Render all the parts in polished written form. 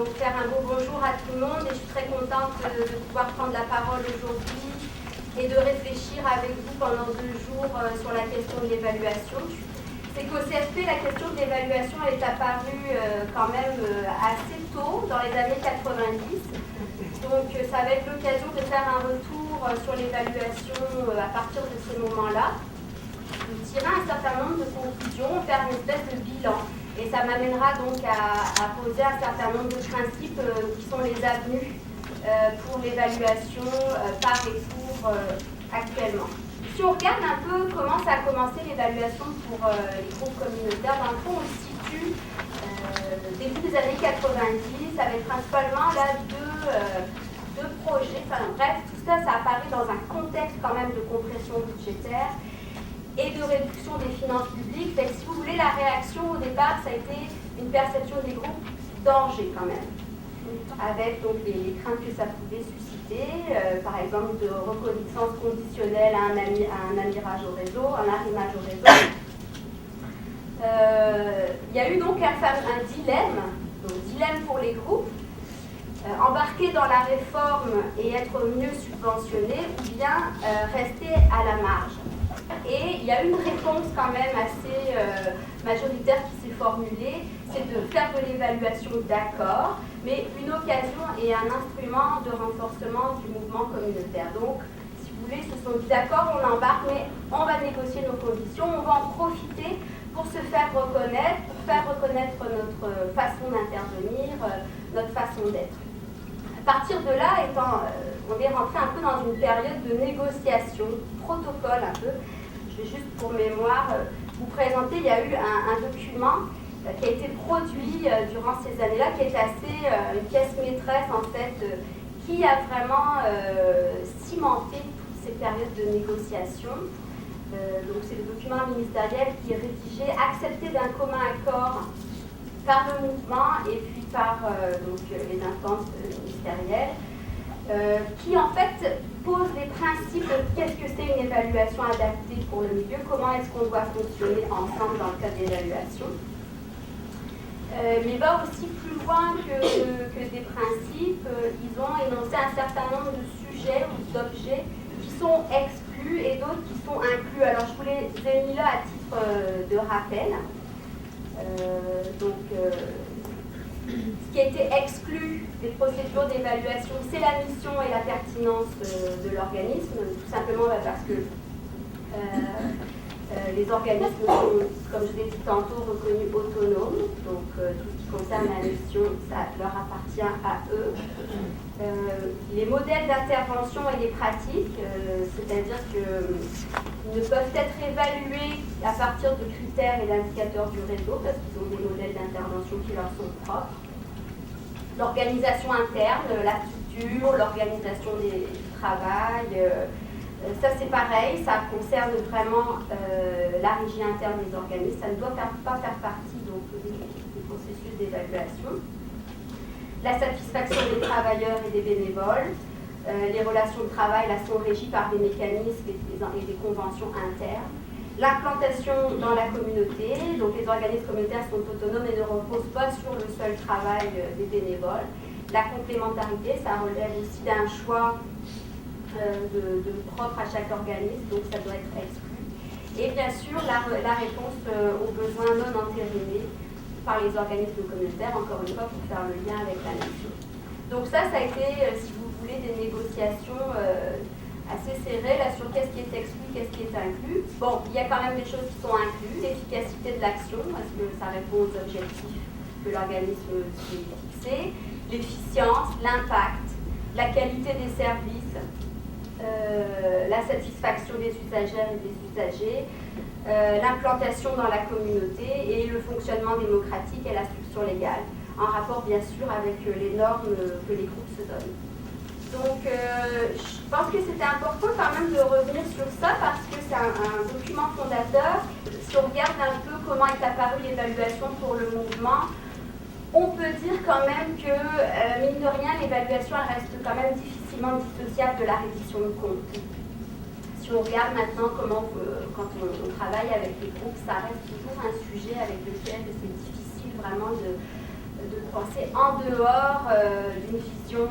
Donc faire un beau bonjour à tout le monde et je suis très contente de pouvoir prendre la parole aujourd'hui et de réfléchir avec vous pendant 2 jours sur la question de l'évaluation. C'est qu'au CFP, la question de l'évaluation est apparue quand même assez tôt, dans les années 90. Donc ça va être l'occasion de faire un retour sur l'évaluation à partir de ce moment-là, de tirer un certain nombre de conclusions, faire une espèce de bilan. Et ça m'amènera donc à poser un certain nombre de principes qui sont les avenues pour l'évaluation par et pour actuellement. Si on regarde un peu comment ça a commencé l'évaluation pour les groupes communautaires, dans le fond on se situe début des années 90, avec principalement là deux projets, enfin bref, tout ça, ça apparaît dans un contexte quand même de compression budgétaire et de réduction des finances publiques. Fait que, si vous voulez, la réaction au départ, ça a été une perception des groupes danger quand même, avec donc les craintes que ça pouvait susciter, par exemple de reconnaissance conditionnelle à un amirage au réseau, un arrimage au réseau. Il y a eu donc un dilemme pour les groupes, embarquer dans la réforme et être mieux subventionné ou bien rester à la marge. Et il y a une réponse quand même assez majoritaire qui s'est formulée, c'est de faire de l'évaluation d'accord, mais une occasion et un instrument de renforcement du mouvement communautaire. Donc, si vous voulez, ils se sont dit d'accord, on embarque, mais on va négocier nos conditions, on va en profiter pour se faire reconnaître, pour faire reconnaître notre façon d'intervenir, notre façon d'être. À partir de là, on est rentré un peu dans une période de négociation, protocole un peu. Je vais juste pour mémoire vous présenter, il y a eu un document qui a été produit durant ces années-là, qui est assez une pièce maîtresse en fait, qui a vraiment cimenté toutes ces périodes de négociation. Donc c'est le document ministériel qui est rédigé, accepté d'un commun accord par le mouvement et puis par les instances ministérielles, qui en fait pose les principes de qu'est-ce que c'est une évaluation adaptée pour le milieu, comment est-ce qu'on doit fonctionner ensemble dans le cadre d'évaluation. Mais va aussi plus loin que des principes, ils ont énoncé un certain nombre de sujets ou d'objets qui sont exclus et d'autres qui sont inclus. Alors je vous les ai mis là à titre de rappel. Ce qui a été exclu des procédures d'évaluation, c'est la mission et la pertinence de l'organisme, tout simplement parce que les organismes sont, comme je l'ai dit tantôt, reconnus autonomes, donc tout ce qui concerne la mission, ça leur appartient à eux. Les modèles d'intervention et les pratiques, c'est-à-dire qu'ils ne peuvent être évalués à partir de critères et d'indicateurs du réseau, parce qu'ils ont des modèles d'intervention qui leur sont propres. L'organisation interne, la structure, l'organisation du travail, ça c'est pareil, ça concerne vraiment la régie interne des organismes, ça ne doit pas faire partie donc, du processus d'évaluation. La satisfaction des travailleurs et des bénévoles, les relations de travail là, sont régies par des mécanismes et des conventions internes. L'implantation dans la communauté, donc les organismes communautaires sont autonomes et ne reposent pas sur le seul travail des bénévoles. La complémentarité, ça relève aussi d'un choix de propre à chaque organisme, donc ça doit être exclu. Et bien sûr, la réponse aux besoins non entérinés par les organismes communautaires, encore une fois, pour faire le lien avec la nation. Donc ça a été, si vous voulez, des négociations assez serrées là, sur qu'est-ce qui est exclu, qu'est-ce qui est inclus. Bon, il y a quand même des choses qui sont incluses, l'efficacité de l'action, parce que ça répond aux objectifs que l'organisme s'est fixé, l'efficience, l'impact, la qualité des services, la satisfaction des usagères et des usagers, l'implantation dans la communauté et le fonctionnement démocratique et la structure légale, en rapport bien sûr avec les normes que les groupes se donnent. Donc je pense que c'était important quand même de revenir sur ça parce que c'est un document fondateur. Si on regarde un peu comment est apparue l'évaluation pour le mouvement, on peut dire quand même que, mine de rien, l'évaluation reste quand même difficilement dissociable de la reddition de comptes. Si on regarde maintenant comment, quand on travaille avec les groupes, ça reste toujours un sujet avec lequel c'est difficile vraiment de penser en dehors d'une vision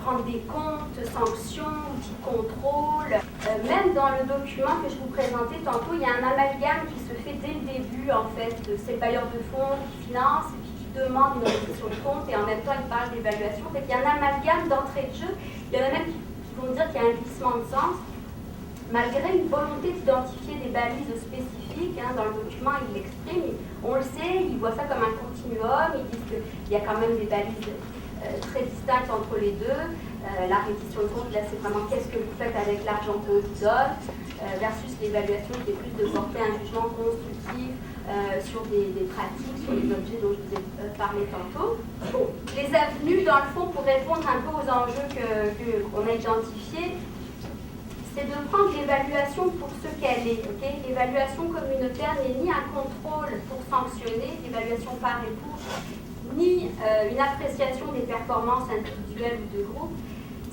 rendre des comptes, sanctions, outils de contrôle. Même dans le document que je vous présentais tantôt, il y a un amalgame qui se fait dès le début, en fait, de ces bailleurs de fonds qui financent et puis qui demandent une révision de compte, et en même temps, ils parlent d'évaluation. En fait, il y a un amalgame d'entrée de jeu. Il y en a même qui vont dire qu'il y a un glissement de sens, malgré une volonté d'identifier des balises spécifiques. Dans le document, ils l'expriment. On le sait, ils voient ça comme un continuum. Ils disent qu'il y a quand même des balises très distinctes entre les deux. La reddition de compte, là, c'est vraiment qu'est-ce que vous faites avec l'argent qu'on vous donne, versus l'évaluation qui est plus de porter un jugement constructif sur des pratiques, sur les objets dont je vous ai parlé tantôt. Les avenues, dans le fond, pour répondre un peu aux enjeux qu'on a identifiés, c'est de prendre l'évaluation pour ce qu'elle est. Okay? L'évaluation communautaire n'est ni un contrôle pour sanctionner, l'évaluation par et pour, ni une appréciation des performances individuelles ou de groupe.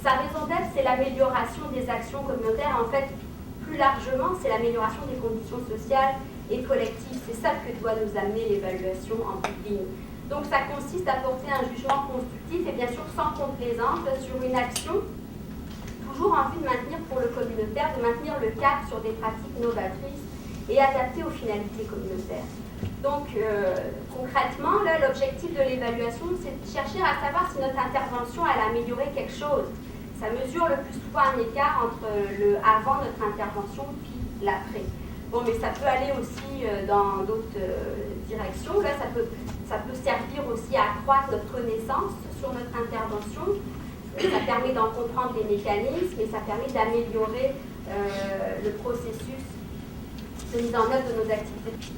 Sa raison d'être, c'est l'amélioration des actions communautaires. En fait, plus largement, c'est l'amélioration des conditions sociales et collectives. C'est ça que doit nous amener l'évaluation en bout de ligne. Donc ça consiste à porter un jugement constructif et bien sûr sans complaisance sur une action, toujours en vue de maintenir pour le communautaire, de maintenir le cap sur des pratiques novatrices et adaptées aux finalités communautaires. Donc, concrètement, là, l'objectif de l'évaluation, c'est de chercher à savoir si notre intervention, elle a amélioré quelque chose. Ça mesure le plus souvent un écart entre le avant notre intervention puis l'après. Bon, mais ça peut aller aussi dans d'autres directions. Là, ça peut servir aussi à accroître notre connaissance sur notre intervention. Ça permet d'en comprendre les mécanismes et ça permet d'améliorer le processus de mise en œuvre de nos activités.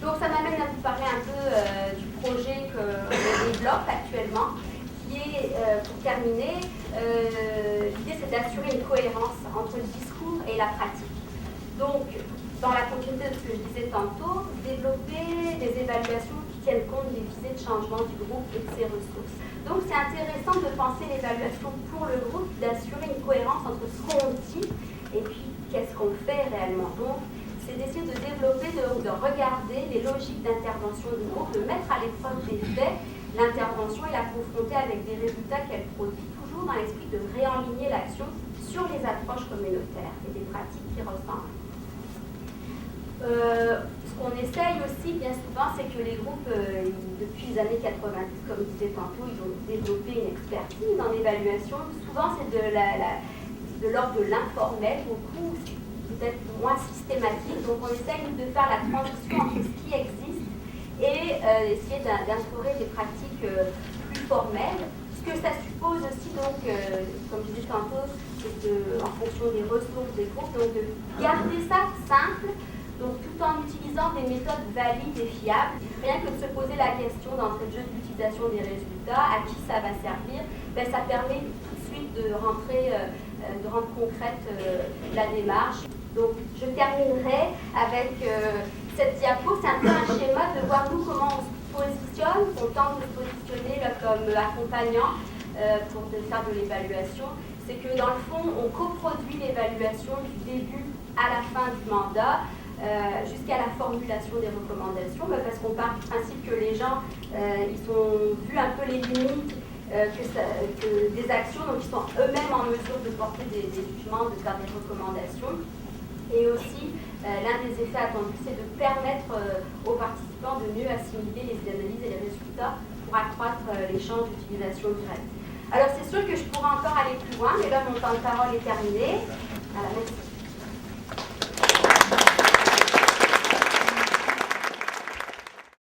Donc ça m'amène à vous parler un peu du projet que je développe actuellement, qui est, pour terminer, l'idée c'est d'assurer une cohérence entre le discours et la pratique. Donc, dans la continuité de ce que je disais tantôt, développer des évaluations qui tiennent compte des visées de changement du groupe et de ses ressources. Donc c'est intéressant de penser l'évaluation pour le groupe, d'assurer une cohérence entre ce qu'on dit et puis qu'est-ce qu'on fait réellement. Donc, c'est d'essayer de développer, de regarder les logiques d'intervention du groupe, de mettre à l'épreuve des faits l'intervention et la confronter avec des résultats qu'elle produit, toujours dans l'esprit de réaligner l'action sur les approches communautaires et des pratiques qui ressemblent. Ce qu'on essaye aussi bien souvent, c'est que les groupes, depuis les années 90, comme je disais tantôt, ils ont développé une expertise en évaluation. Souvent, c'est de l'ordre de l'informel, beaucoup, peut-être moins systématique. Donc on essaye de faire la transition entre ce qui existe et essayer d'instaurer des pratiques plus formelles. Ce que ça suppose aussi, donc, comme je disais tantôt, c'est en fonction des ressources des groupes, donc de garder ça simple, donc tout en utilisant des méthodes valides et fiables. Rien que de se poser la question d'entrée de jeu de l'utilisation des résultats, à qui ça va servir, ben, ça permet tout de suite de rendre concrète la démarche. Donc, je terminerai avec cette diapo. C'est un peu un schéma de voir nous comment on se positionne. On tente de se positionner là, comme accompagnant pour faire de l'évaluation. C'est que dans le fond, on coproduit l'évaluation du début à la fin du mandat jusqu'à la formulation des recommandations, parce qu'on part du principe que les gens ils ont vu un peu les limites que des actions, donc ils sont eux-mêmes en mesure de porter des jugements, de faire des recommandations. Et aussi, l'un des effets attendus, c'est de permettre aux participants de mieux assimiler les analyses et les résultats pour accroître l'échange d'utilisation directe. Alors, c'est sûr que je pourrais encore aller plus loin, mais là, mon temps de parole est terminé. Voilà, merci.